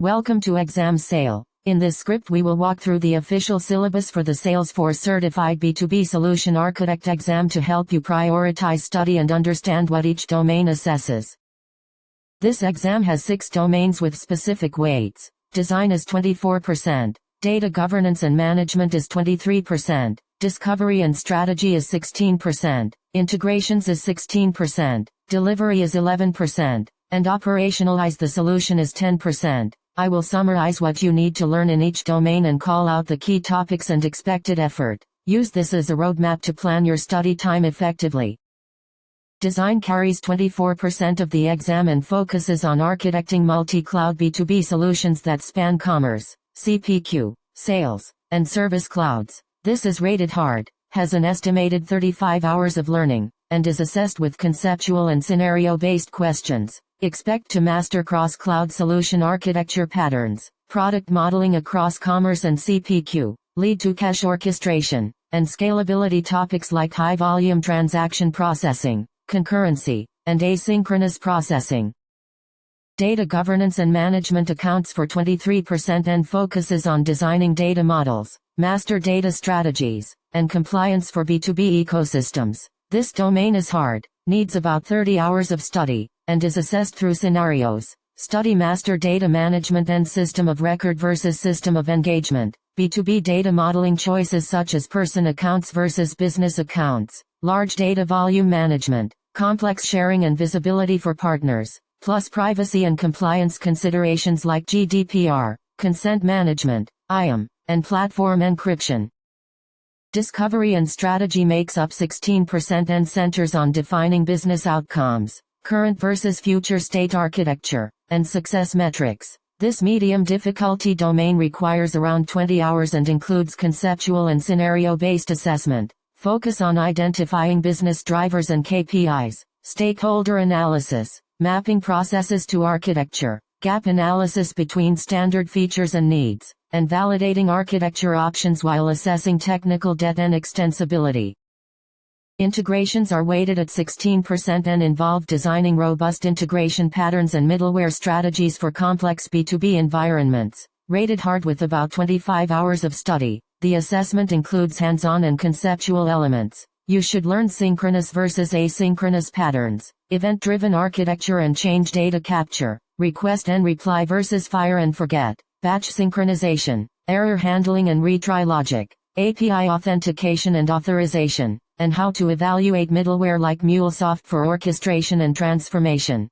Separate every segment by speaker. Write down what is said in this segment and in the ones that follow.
Speaker 1: Welcome to Exam Sale. In this script we will walk through the official syllabus for the Salesforce Certified B2B Solution Architect exam to help you prioritize study and understand what each domain assesses. This exam has 6 domains with specific weights. Design is 24%, data governance and management is 23%, discovery and strategy is 16%, integrations is 16%, delivery is 11%, and operationalize the solution is 10%. I will summarize what you need to learn in each domain and call out the key topics and expected effort. Use this as a roadmap to plan your study time effectively. Design carries 24% of the exam and focuses on architecting multi-cloud B2B solutions that span commerce, CPQ, sales, and service clouds. This is rated hard, has an estimated 35 hours of learning, and is assessed with conceptual and scenario-based questions. Expect to master cross-cloud solution architecture patterns, product modeling across commerce and CPQ, lead-to-cash orchestration, and scalability topics like high-volume transaction processing, concurrency, and asynchronous processing. Data governance and management accounts for 23% and focuses on designing data models, master data strategies, and compliance for B2B ecosystems. This domain is hard, needs about 30 hours of study, and is assessed through scenarios. Study master data management and system of record versus system of engagement, B2B data modeling choices such as person accounts versus business accounts, large data volume management, complex sharing and visibility for partners, plus privacy and compliance considerations like GDPR, consent management, IAM, and platform encryption. Discovery and strategy makes up 16% and centers on defining business outcomes, current versus future state architecture, and success metrics. This medium difficulty domain requires around 20 hours and includes conceptual and scenario-based assessment, focus on identifying business drivers and KPIs, stakeholder analysis, mapping processes to architecture, gap analysis between standard features and needs, and validating architecture options while assessing technical debt and extensibility. Integrations are weighted at 16% and involve designing robust integration patterns and middleware strategies for complex B2B environments. Rated hard with about 25 hours of study, the assessment includes hands-on and conceptual elements. You should learn synchronous versus asynchronous patterns, event-driven architecture and change data capture, request and reply versus fire and forget, batch synchronization, error handling and retry logic, API authentication and authorization, and how to evaluate middleware like MuleSoft for orchestration and transformation.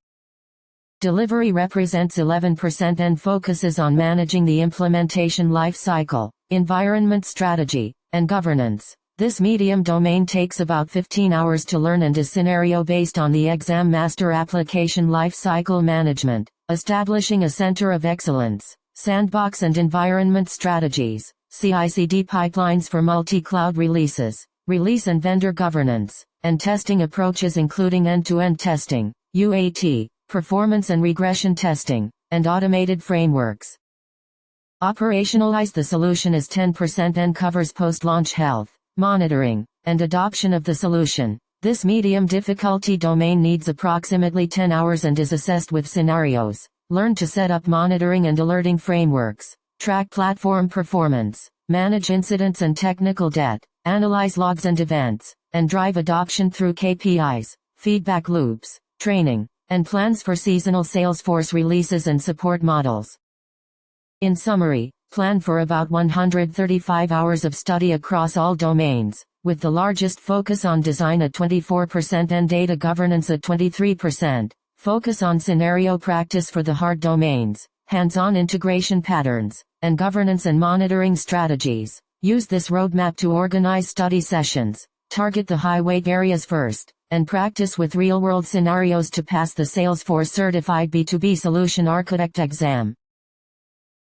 Speaker 1: Delivery represents 11% and focuses on managing the implementation life cycle, environment strategy, and governance. This medium domain takes about 15 hours to learn and is scenario-based on the exam master application life cycle management, establishing a center of excellence, sandbox and environment strategies, CI/CD pipelines for multi-cloud releases, release and vendor governance, and testing approaches including end-to-end testing, UAT, performance and regression testing, and automated frameworks. Operationalize the solution is 10% and covers post-launch health, monitoring, and adoption of the solution. This medium difficulty domain needs approximately 10 hours and is assessed with scenarios. Learn to set up monitoring and alerting frameworks, track platform performance, manage incidents and technical debt, analyze logs and events, and drive adoption through KPIs, feedback loops, training, and plans for seasonal Salesforce releases and support models. In summary, plan for about 135 hours of study across all domains, with the largest focus on design at 24% and data governance at 23%. Focus on scenario practice for the hard domains, hands-on integration patterns, and governance and monitoring strategies. Use this roadmap to organize study sessions, target the high-weight areas first, and practice with real-world scenarios to pass the Salesforce Certified B2B Solution Architect exam.